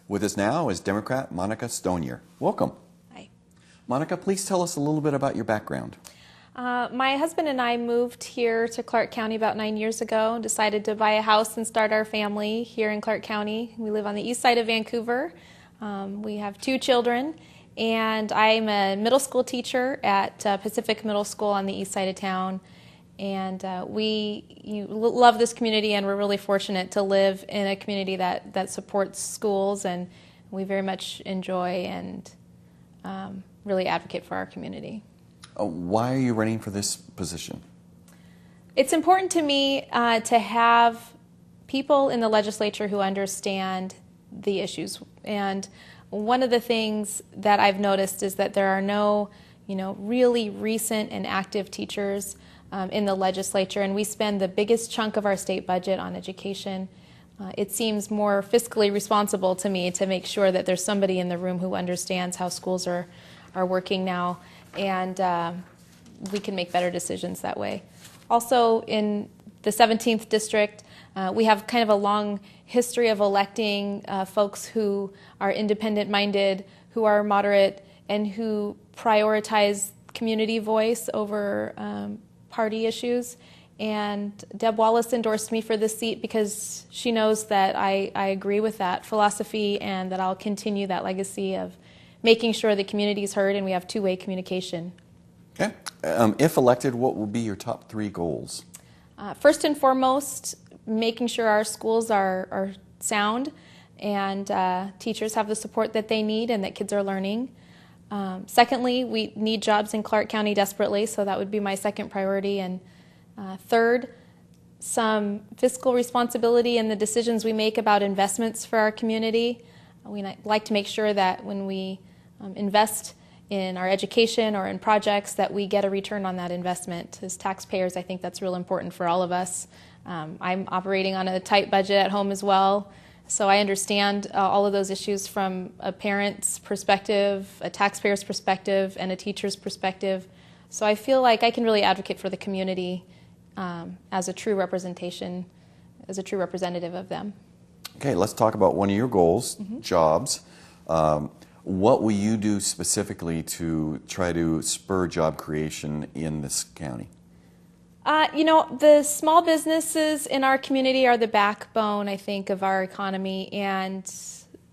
With us now is Democrat Monica Stonier. Welcome. Hi. Monica, please tell us a little bit about your background. My husband and I moved here to Clark County about 9 years ago, decided to buy a house and start our family here in Clark County. We live on the east side of Vancouver. We have 2 children, and I'm a middle school teacher at Pacific Middle School on the east side of town. And we love this community, and we're really fortunate to live in a community that supports schools, and we very much enjoy and really advocate for our community. Why are you running for this position? It's important to me to have people in the legislature who understand the issues. And one of the things that I've noticed is that there are no, really recent and active teachers in the legislature, and we spend the biggest chunk of our state budget on education. It seems more fiscally responsible to me to make sure that there's somebody in the room who understands how schools are working now, and we can make better decisions that way. Also, in the 17th District, we have kind of a long history of electing folks who are independent-minded, who are moderate, and who prioritize community voice over party issues. And Deb Wallace endorsed me for this seat because she knows that I agree with that philosophy and that I'll continue that legacy of making sure the community is heard and we have two-way communication. Okay. If elected, what will be your top 3 goals? First and foremost, making sure our schools are sound and teachers have the support that they need and that kids are learning. Secondly, we need jobs in Clark County desperately, so that would be my second priority. And third, some fiscal responsibility in the decisions we make about investments for our community. We like to make sure that when we invest in our education or in projects that we get a return on that investment. As taxpayers, I think that's real important for all of us. I'm operating on a tight budget at home as well, so I understand all of those issues from a parent's perspective, a taxpayer's perspective, and a teacher's perspective. So I feel like I can really advocate for the community as a true representation, as a true representative of them. Okay, let's talk about one of your goals, jobs. What will you do specifically to try to spur job creation in this county? The small businesses in our community are the backbone, I think, of our economy, and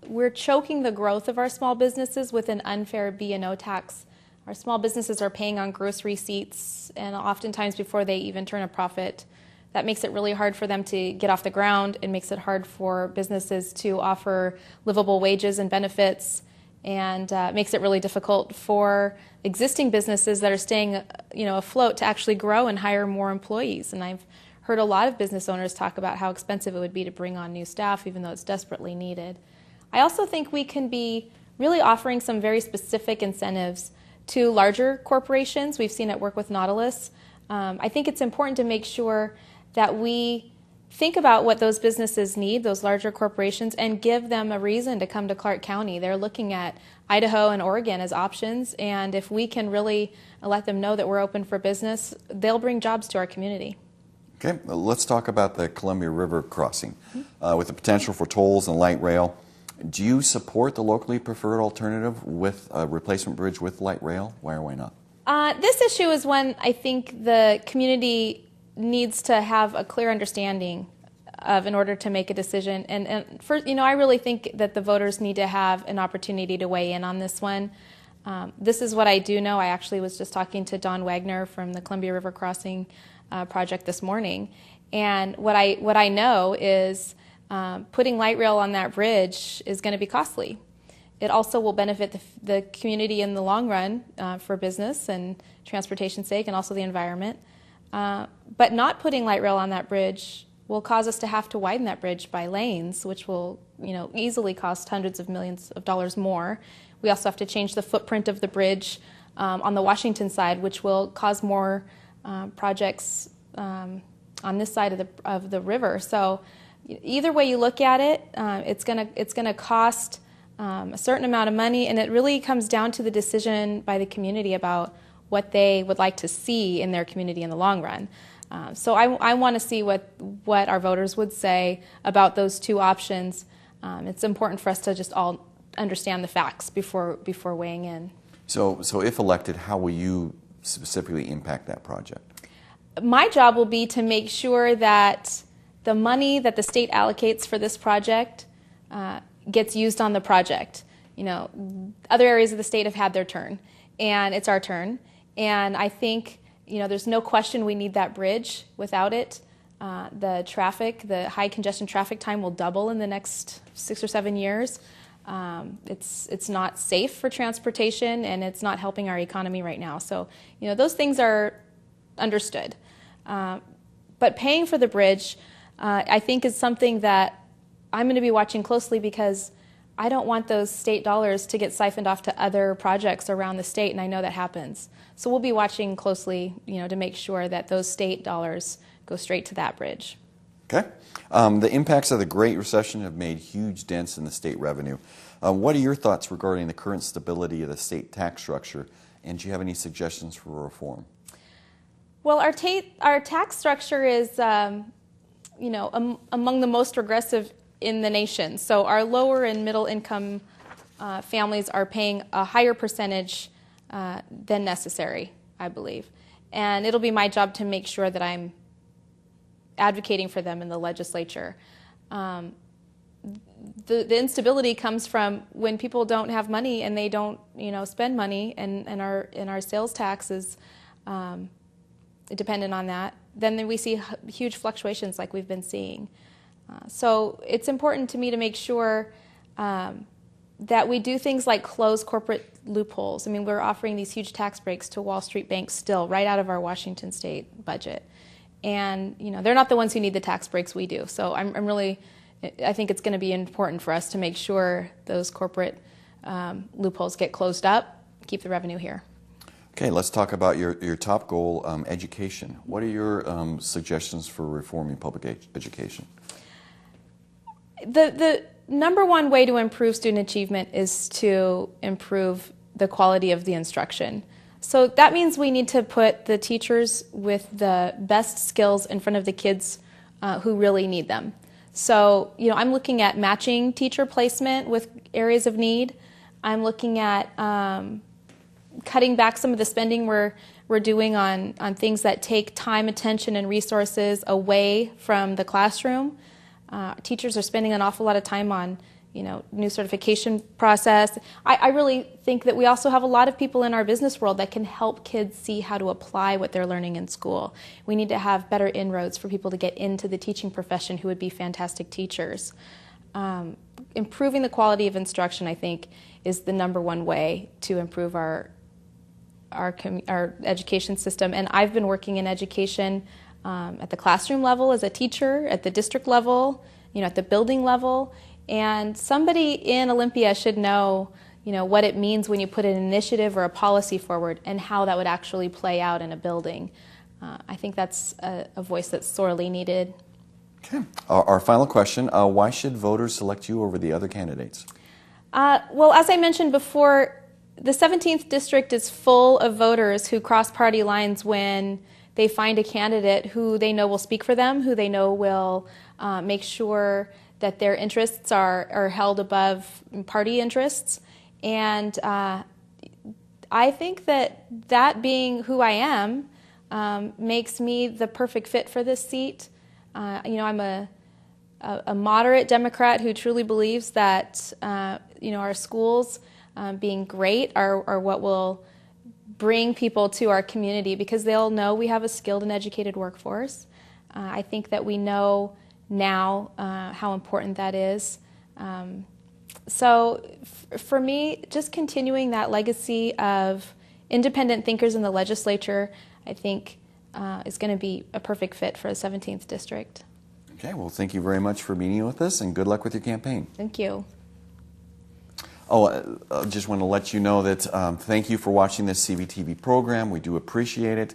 we're choking the growth of our small businesses with an unfair B&O tax. Our small businesses are paying on gross receipts, and oftentimes before they even turn a profit. That makes it really hard for them to get off the ground. It makes it hard for businesses to offer livable wages and benefits, and makes it really difficult for existing businesses that are staying afloat to actually grow and hire more employees. And I've heard a lot of business owners talk about how expensive it would be to bring on new staff, even though it's desperately needed. I also think we can be really offering some very specific incentives to larger corporations. We've seen it work with Nautilus. I think it's important to make sure that we think about what those businesses need, those larger corporations, and give them a reason to come to Clark County. They're looking at Idaho and Oregon as options, and if we can really let them know that we're open for business, they'll bring jobs to our community. Okay, let's talk about the Columbia River crossing. With the potential for tolls and light rail, do you support the locally preferred alternative with a replacement bridge with light rail? Why or why not? This issue is one I think the community needs to have a clear understanding of in order to make a decision. And first, I really think that the voters need to have an opportunity to weigh in on this one. This is what I do know. I actually was just talking to Don Wagner from the Columbia River Crossing project this morning. And what I know is putting light rail on that bridge is going to be costly. It also will benefit the community in the long run for business and transportation's sake, and also the environment. But not putting light rail on that bridge will cause us to have to widen that bridge by lanes, which will, easily cost hundreds of millions of dollars more. We also have to change the footprint of the bridge on the Washington side, which will cause more projects on this side of the river. So either way you look at it, it's gonna cost a certain amount of money, and it really comes down to the decision by the community about what they would like to see in their community in the long run. So I want to see what our voters would say about those two options. It's important for us to just all understand the facts before weighing in. So if elected, how will you specifically impact that project? My job will be to make sure that the money that the state allocates for this project gets used on the project. Other areas of the state have had their turn, and it's our turn. And I think, there's no question we need that bridge. Without it, the high congestion traffic time will double in the next 6 or 7 years. It's not safe for transportation, and it's not helping our economy right now. So, those things are understood. But paying for the bridge, I think, is something that I'm going to be watching closely, because I don't want those state dollars to get siphoned off to other projects around the state, and I know that happens. So we'll be watching closely, to make sure that those state dollars go straight to that bridge. Okay. The impacts of the Great Recession have made huge dents in the state revenue. What are your thoughts regarding the current stability of the state tax structure, and do you have any suggestions for reform? Well, our tax structure is, among the most regressive in the nation. So our lower and middle income families are paying a higher percentage than necessary, I believe. And it'll be my job to make sure that I'm advocating for them in the legislature. The instability comes from when people don't have money and they don't, spend money, and our sales tax is dependent on that. Then we see huge fluctuations like we've been seeing. So it's important to me to make sure that we do things like close corporate loopholes. I mean, we're offering these huge tax breaks to Wall Street banks still, right out of our Washington state budget. And, they're not the ones who need the tax breaks, we do. So I think it's going to be important for us to make sure those corporate loopholes get closed up, keep the revenue here. Okay, let's talk about your top goal, education. What are your suggestions for reforming public education? The number one way to improve student achievement is to improve the quality of the instruction. So that means we need to put the teachers with the best skills in front of the kids who really need them. So, I'm looking at matching teacher placement with areas of need. I'm looking at cutting back some of the spending we're doing on things that take time, attention, and resources away from the classroom. Teachers are spending an awful lot of time on, new certification process. I really think that we also have a lot of people in our business world that can help kids see how to apply what they're learning in school. We need to have better inroads for people to get into the teaching profession who would be fantastic teachers. Improving the quality of instruction, I think, is the number one way to improve our education system. And I've been working in education at the classroom level as a teacher, at the district level, at the building level. And somebody in Olympia should know, what it means when you put an initiative or a policy forward and how that would actually play out in a building. I think that's a voice that's sorely needed. Okay. Our final question, why should voters select you over the other candidates? Well, as I mentioned before, the 17th district is full of voters who cross party lines when they find a candidate who they know will speak for them, who they know will make sure that their interests are held above party interests. And I think that being who I am makes me the perfect fit for this seat. I'm a moderate Democrat who truly believes that our schools being great are what will bring people to our community, because they'll know we have a skilled and educated workforce. I think that we know now how important that is. So for me, just continuing that legacy of independent thinkers in the legislature, I think is going to be a perfect fit for the 17th district. Okay, well, thank you very much for meeting with us, and good luck with your campaign. Thank you. Oh, I just want to let you know that thank you for watching this CVTV program. We do appreciate it.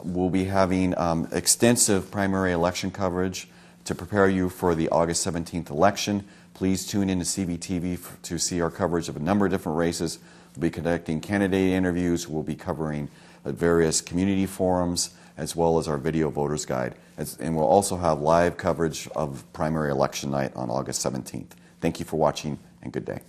We'll be having extensive primary election coverage to prepare you for the August 17th election. Please tune in to CVTV to see our coverage of a number of different races. We'll be conducting candidate interviews. We'll be covering various community forums, as well as our video voters guide. And we'll also have live coverage of primary election night on August 17th. Thank you for watching, and good day.